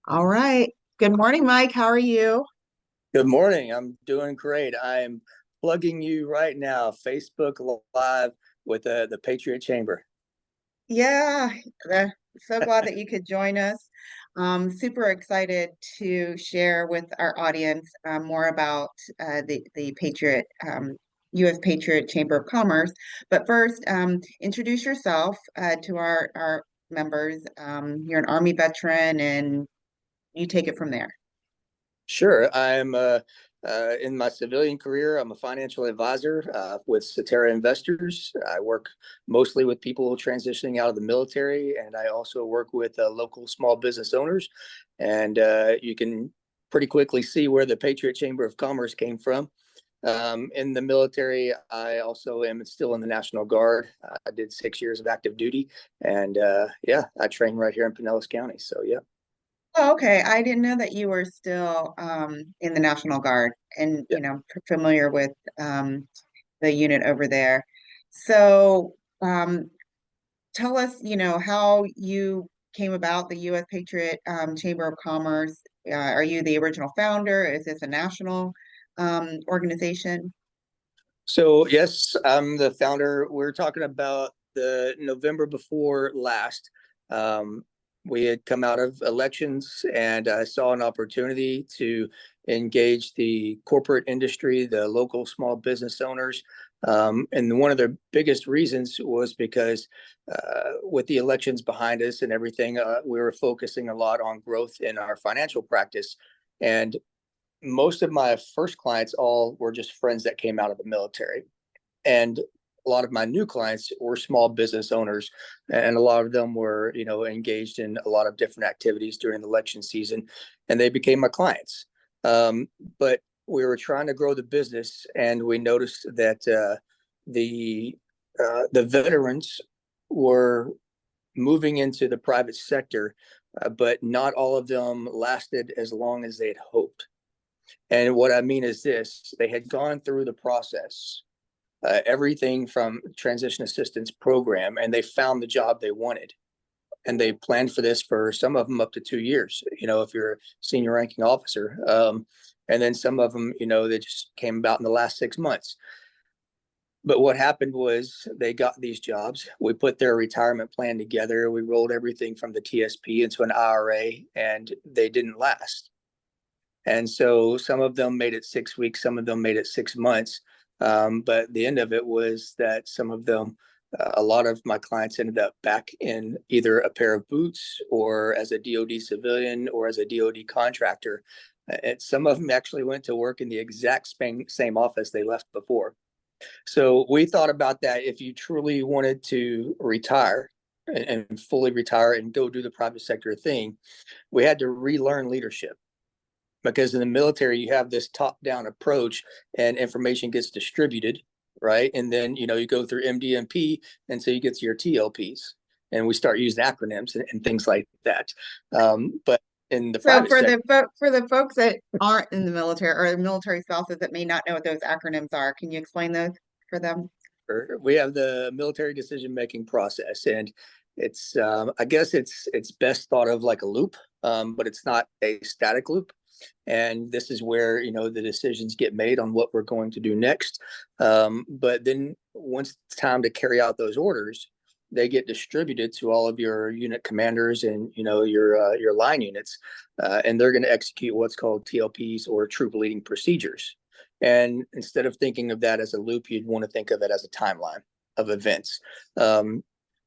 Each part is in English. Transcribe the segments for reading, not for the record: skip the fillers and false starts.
All right. Good morning, Mike. How are you? Good morning. I'm doing great. I am plugging you right now, Facebook Live with the Patriot Chamber. Yeah, uh, so glad that you could join us. Super excited to share with our audience more about the Patriot U.S. Patriot Chamber of Commerce. But first, introduce yourself to our members. You're an Army veteran, and you take it from there. Sure. I'm in my civilian career. I'm a financial advisor with Cetera Investors. I work mostly with people transitioning out of the military, and I also work with local small business owners. And you can pretty quickly see where the Patriot Chamber of Commerce came from. In the military, I also am still in the National Guard. I did 6 years of active duty, and yeah, I train right here in Pinellas County. So yeah. Oh, okay. I didn't know that you were still in the National Guard and, Yeah. familiar with the unit over there. So, tell us, how you came about the U.S. Patriot Chamber of Commerce. Are you the original founder? Is this a national organization? So yes, I'm the founder. We're talking about the November before last. Um, we had come out of elections, and I saw an opportunity to engage the corporate industry, the local small business owners. And one of the biggest reasons was because with the elections behind us and everything, we were focusing a lot on growth in our financial practice. And most of my first clients all were just friends that came out of the military. And a lot of my new clients were small business owners, and a lot of them were, engaged in a lot of different activities during the election season, and they became my clients. Um, but we were trying to grow the business, and we noticed that the the veterans were moving into the private sector, but not all of them lasted as long as they had hoped. And what I mean is this: they had gone through the process, everything from transition assistance program, and they found the job they wanted. And they planned for this for some of them up to 2 years, if you're a senior ranking officer. And then some of them, they just came about in the last 6 months. But what happened was they got these jobs. We put their retirement plan together. We rolled everything from the TSP into an IRA, and they didn't last. And so some of them made it 6 weeks, some of them made it 6 months. But the end of it was that some of them, a lot of my clients ended up back in either a pair of boots or as a DoD civilian or as a DoD contractor. And some of them actually went to work in the exact same office they left before. So we thought about that. If you truly wanted to retire and fully retire and go do the private sector thing, we had to relearn leadership, because in the military you have this top down approach and information gets distributed, right? And then you go through MDMP, and so you get to your TLPs, and we start using acronyms and things like that. But in the So private sector, for the folks that aren't in the military or military spouses that may not know what those acronyms are, can you explain those for them? we have the military decision making process, and it's I guess it's best thought of like a loop, but it's not a static loop. And this is where the decisions get made on what we're going to do next. But then once it's time to carry out those orders, they get distributed to all of your unit commanders and your line units, and they're going to execute what's called TLPs, or troop leading procedures. And instead of thinking of that as a loop, you'd want to think of it as a timeline of events. Um,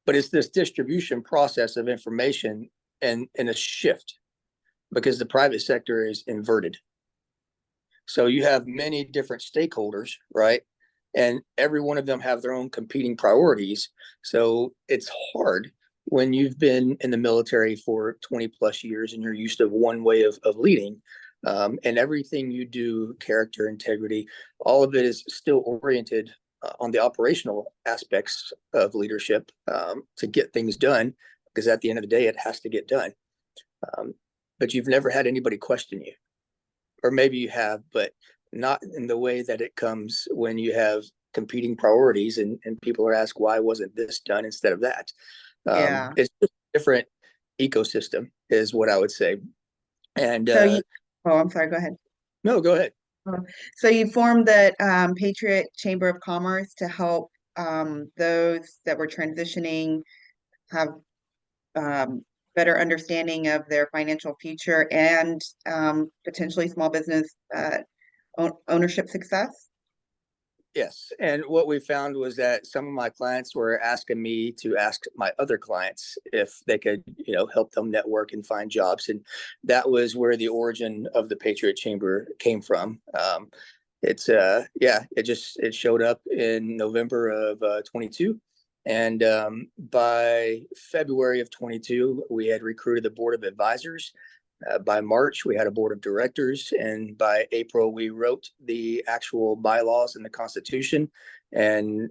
but it's this distribution process of information and a shift, because the private sector is inverted. So you have many different stakeholders, right? And every one of them have their own competing priorities. So it's hard when you've been in the military for 20 plus years and you're used to one way of leading. And everything you do, character, integrity, all of it is still oriented on the operational aspects of leadership, to get things done, because at the end of the day, it has to get done. Um, but you've never had anybody question you, or maybe you have, but not in the way that it comes when you have competing priorities, and people are asked, why wasn't this done instead of that? Yeah. It's just a different ecosystem is what I would say. And So you, oh, I'm sorry, go ahead. no, go ahead. Oh, So you formed the Patriot Chamber of Commerce to help those that were transitioning have um, better understanding of their financial future and potentially small business ownership success. Yes. And what we found was that some of my clients were asking me to ask my other clients if they could, help them network and find jobs. And that was where the origin of the Patriot Chamber came from. It showed up in November of 22. And by February of 22, we had recruited the board of advisors. By March, we had a board of directors, and by April, we wrote the actual bylaws and the Constitution, and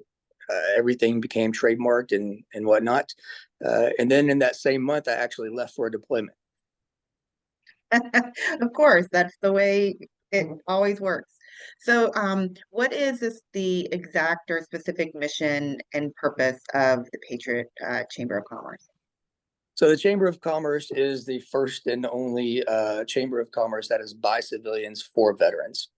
everything became trademarked and whatnot. And then in that same month, I actually left for a deployment. Of course, that's the way it always works. So, what is the exact or specific mission and purpose of the Patriot Chamber of Commerce? So the Chamber of Commerce is the first and only Chamber of Commerce that is by civilians for veterans.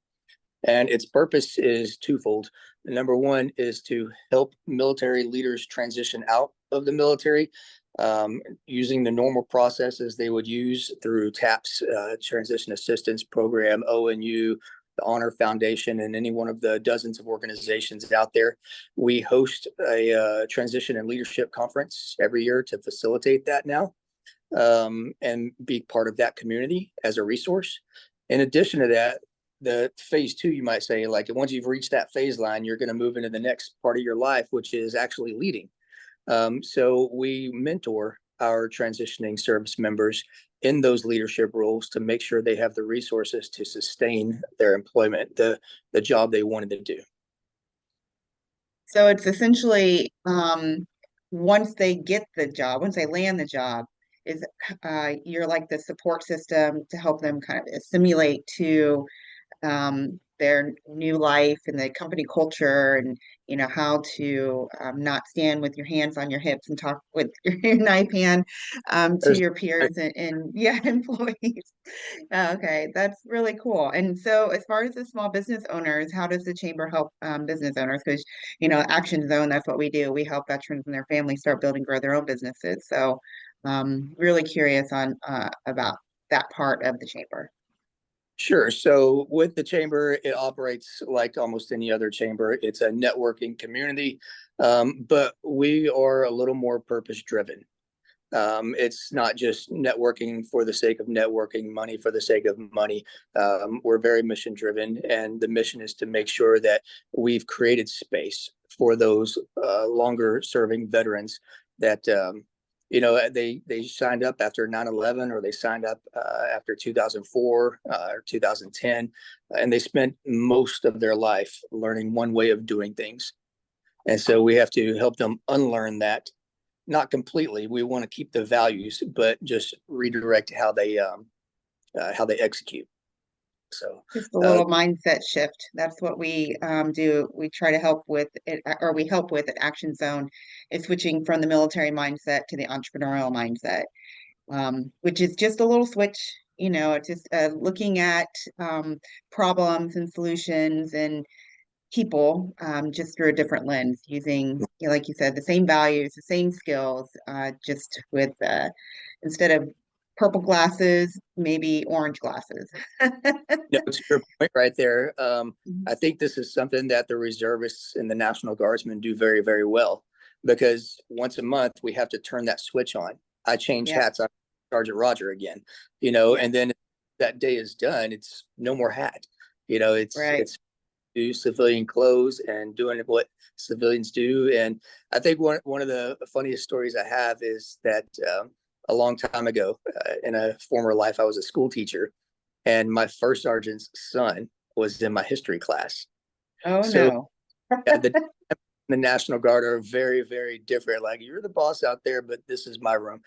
And its purpose is twofold. Number one is to help military leaders transition out of the military using the normal processes they would use through TAPS, Transition Assistance Program, ONU, the Honor Foundation, and any one of the dozens of organizations out there. We host a transition and leadership conference every year to facilitate that now and be part of that community as a resource. In addition to that, the phase two, you might say, like once you've reached that phase line, you're going to move into the next part of your life, which is actually leading. So we mentor our transitioning service members in those leadership roles to make sure they have the resources to sustain their employment, the job they wanted to do. So it's essentially once they get the job, once they land the job, is you're like the support system to help them kind of assimilate to their new life and the company culture, and how to not stand with your hands on your hips and talk with your knife hand to There's your peers and yeah, employees. Okay, that's really cool. And so, as far as the small business owners, how does the chamber help business owners? Because Action Zone, that's what we do. We help veterans and their families start building, grow their own businesses. So, really curious on about that part of the chamber. Sure. So with the chamber, it operates like almost any other chamber. It's a networking community, but we are a little more purpose driven. It's not just networking for the sake of networking, money for the sake of money. We're very mission driven, and the mission is to make sure that we've created space for those longer serving veterans that they signed up after 9/11, or they signed up after 2004 or 2010, and they spent most of their life learning one way of doing things. And so we have to help them unlearn that. Not completely. We want to keep the values, but just redirect how they execute. So Just a little mindset shift. That's what we do. We try to help with it, or we help with at Action Zone, is switching from the military mindset to the entrepreneurial mindset, which is just a little switch. It's just looking at problems and solutions and people just through a different lens, using, like you said, the same values, the same skills, just with instead of purple glasses, maybe orange glasses. no, to your point right there. I think this is something that the reservists and the National Guardsmen do very, very well, because once a month we have to turn that switch on. I change Yeah. hats. I'm Sergeant Roger again, and then that day is done. It's no more hat. Right. It's do civilian clothes and doing what civilians do. And I think one of the funniest stories I have is that a long time ago, in a former life, I was a school teacher, and my first sergeant's son was in my history class. Oh So no. the National Guard are very, very different. Like, you're the boss out there, but this is my room,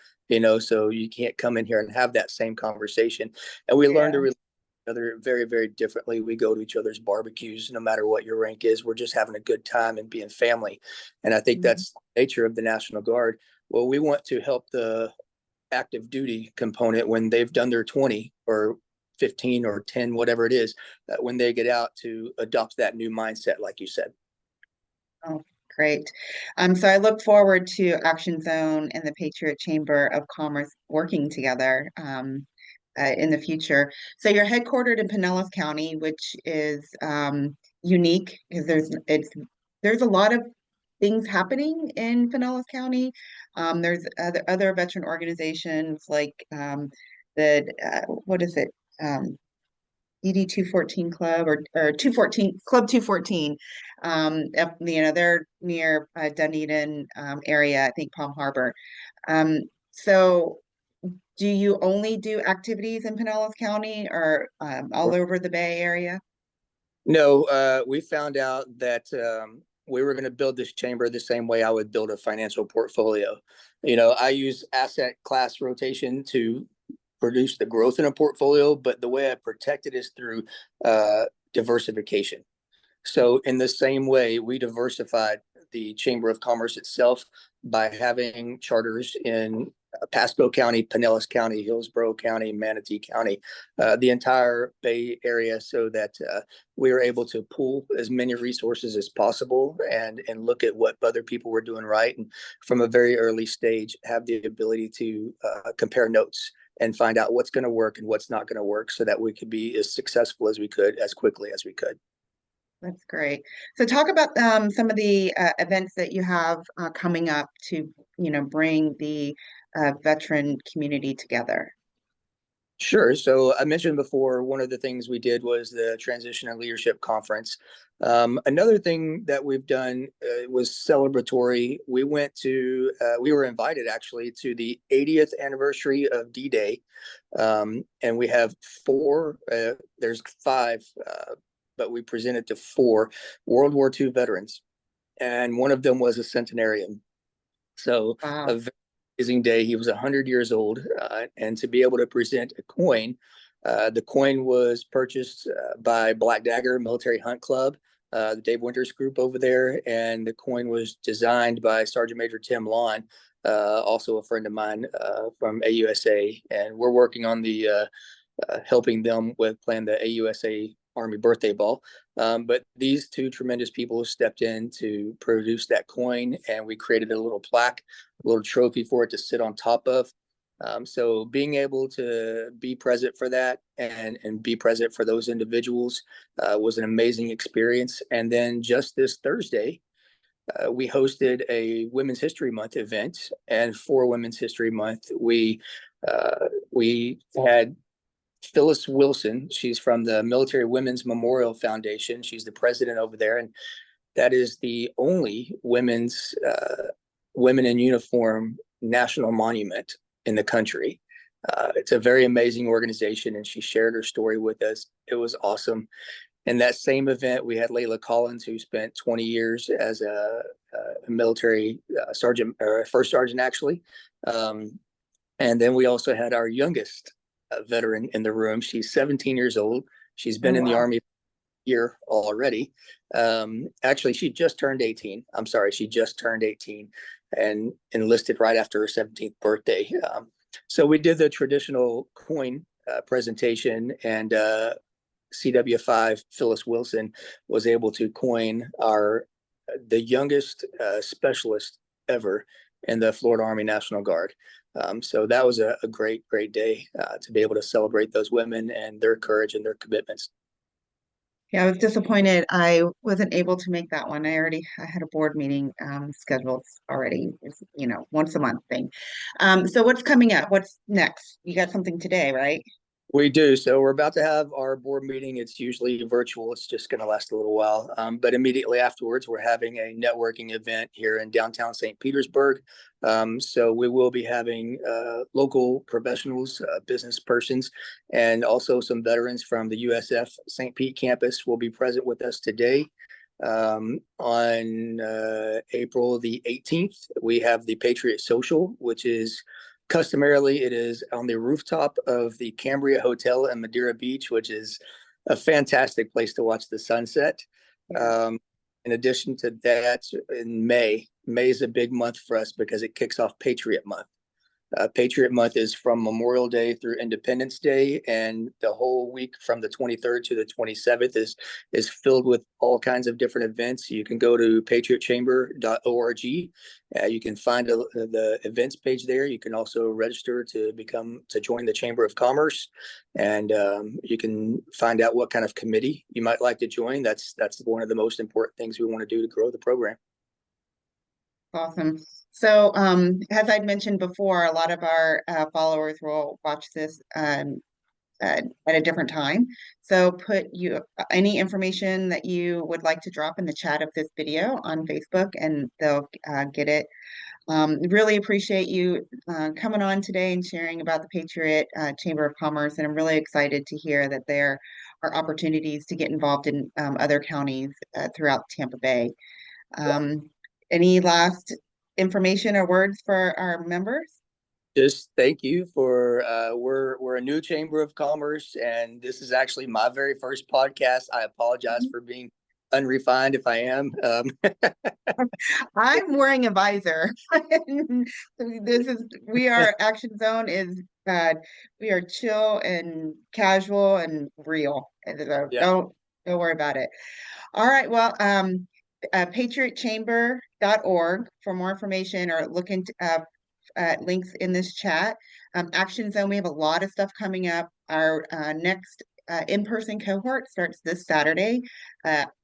so you can't come in here and have that same conversation. And we learn to relate to each other very, very differently. We go to each other's barbecues, no matter what your rank is. We're just having a good time and being family. And I think that's the nature of the National Guard. Well, we want to help the active duty component when they've done their 20 or 15 or 10, whatever it is, when they get out to adopt that new mindset, like you said. Oh, great. So I look forward to Action Zone and the Patriot Chamber of Commerce working together in the future. So you're headquartered in Pinellas County, which is unique because there's a lot of things happening in Pinellas County. There's other veteran organizations like the what is it? ED 214 Club or 214 Club 214. They're near Dunedin area, I think Palm Harbor. So do you only do activities in Pinellas County or all over the Bay Area? No, we found out that we were going to build this chamber the same way I would build a financial portfolio. I use asset class rotation to produce the growth in a portfolio, but the way I protect it is through diversification. So in the same way, we diversified the Chamber of Commerce itself by having charters in Pasco County, Pinellas County, Hillsborough County, Manatee County, the entire Bay Area, so that we were able to pool as many resources as possible and look at what other people were doing right, and from a very early stage have the ability to compare notes and find out what's going to work and what's not going to work, so that we could be as successful as we could, as quickly as we could. That's great. So talk about some of the events that you have coming up to, bring the veteran community together. Sure. So I mentioned before, one of the things we did was the Transition and Leadership Conference. Another thing that we've done was celebratory. We were invited actually to the 80th anniversary of D-Day. And we have there's five, but we presented to 4 World War II veterans. And one of them was a centenarian. So Wow. a very amazing day. He was 100 years old, and to be able to present a coin, the coin was purchased by Black Dagger Military Hunt Club, the Dave Winters group over there, and the coin was designed by Sergeant Major Tim Lawn, also a friend of mine from AUSA, and we're working on the helping them with plan the AUSA Army birthday ball. But these 2 tremendous people stepped in to produce that coin, and we created a little plaque, a little trophy for it to sit on top of. So being able to be present for that and be present for those individuals was an amazing experience. And then just this Thursday, we hosted a Women's History Month event, and for Women's History Month, we had Phyllis Wilson. She's from the Military Women's Memorial Foundation. She's the president over there, and that is the only women's women in uniform national monument in the country. It's a very amazing organization, and she shared her story with us. It was awesome. In that same event, we had Layla Collins, who spent 20 years as a military sergeant, or first sergeant, actually. And then we also had our youngest veteran in the room. She's 17 years old. She's been in the Army year already. Actually, she just turned 18. I'm sorry, she just turned 18 and enlisted right after her 17th birthday. So we did the traditional coin presentation, and CW5 Phyllis Wilson was able to coin the youngest specialist ever in the Florida Army National Guard. So that was a great day to be able to celebrate those women and their courage and their commitments. Yeah, I was disappointed I wasn't able to make that one. I had a board meeting scheduled already. It's, once a month thing. So what's coming up? What's next? You got something today, right? We do. So we're about to have our board meeting. It's usually virtual. It's just going to last a little while. But immediately afterwards, we're having a networking event here in downtown St. Petersburg. So we will be having local professionals, business persons, and also some veterans from the USF St. Pete campus will be present with us today. On April the 18th, we have the Patriot Social, which is customarily, it is on the rooftop of the Cambria Hotel in Madeira Beach, which is a fantastic place to watch the sunset. In addition to that, in May is a big month for us because it kicks off Patriot Month. Patriot Month is from Memorial Day through Independence Day, and the whole week from the 23rd to the 27th is filled with all kinds of different events. You can go to patriotchamber.org. You can find the events page there. You can also register to join the Chamber of Commerce, and you can find out what kind of committee you might like to join. That's one of the most important things we want to do to grow the program. Awesome. So, as I'd mentioned before, a lot of our followers will watch this at a different time. So put any information that you would like to drop in the chat of this video on Facebook, and they'll get it. Really appreciate you coming on today and sharing about the Patriot Chamber of Commerce, and I'm really excited to hear that there are opportunities to get involved in other counties throughout Tampa Bay. Any last information or words for our members? Just thank you for we're a new Chamber of Commerce, and this is actually my very first podcast. I apologize for being unrefined if I am. I'm wearing a visor. We are Action Zone is we are chill and casual and real. So Yeah. don't worry about it. All right, well, patriotchamber.org for more information, or look into links in this chat. Action Zone, we have a lot of stuff coming up. Our next in-person cohort starts this Saturday,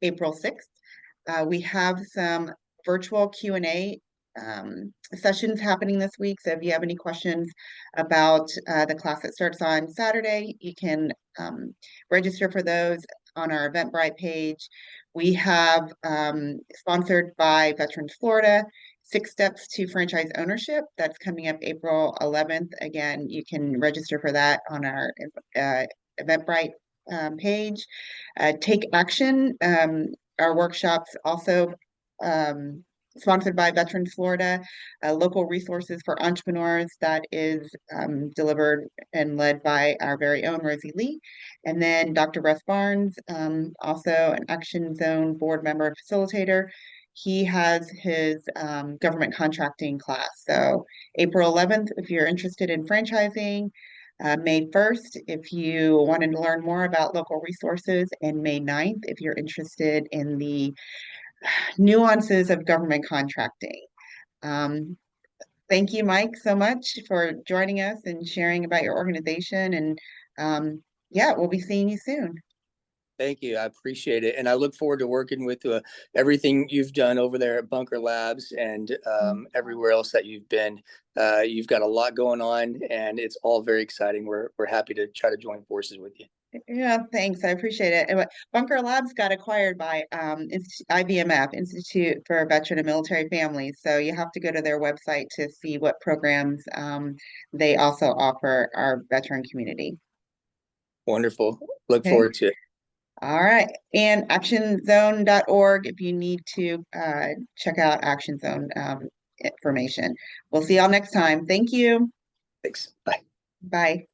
April 6th. We have some virtual Q&A sessions happening this week. So if you have any questions about the class that starts on Saturday, you can register for those on our Eventbrite page. We have, sponsored by Veterans Florida, 6 Steps to Franchise Ownership. That's coming up April 11th. Again, you can register for that on our Eventbrite page. Take Action, our workshops also sponsored by Veterans Florida, local resources for entrepreneurs, that is delivered and led by our very own Rosie Lee. And then Dr. Russ Barnes, also an Action Zone board member and facilitator. He has his government contracting class. So April 11th, if you're interested in franchising, May 1st, if you wanted to learn more about local resources, and May 9th, if you're interested in the nuances of government contracting. Thank you, Mike, so much for joining us and sharing about your organization. And yeah, we'll be seeing you soon. Thank you. I appreciate it. And I look forward to working with everything you've done over there at Bunker Labs and everywhere else that you've been. You've got a lot going on, and it's all very exciting. We're happy to try to join forces with you. Yeah, thanks. I appreciate it. Bunker Labs got acquired by IVMF, Institute for Veteran and Military Families. So you have to go to their website to see what programs they also offer our veteran community. Wonderful. Look Okay. forward to it. All right. And actionzone.org if you need to check out Action Zone information. We'll see y'all next time. Thank you. Thanks. Bye. Bye.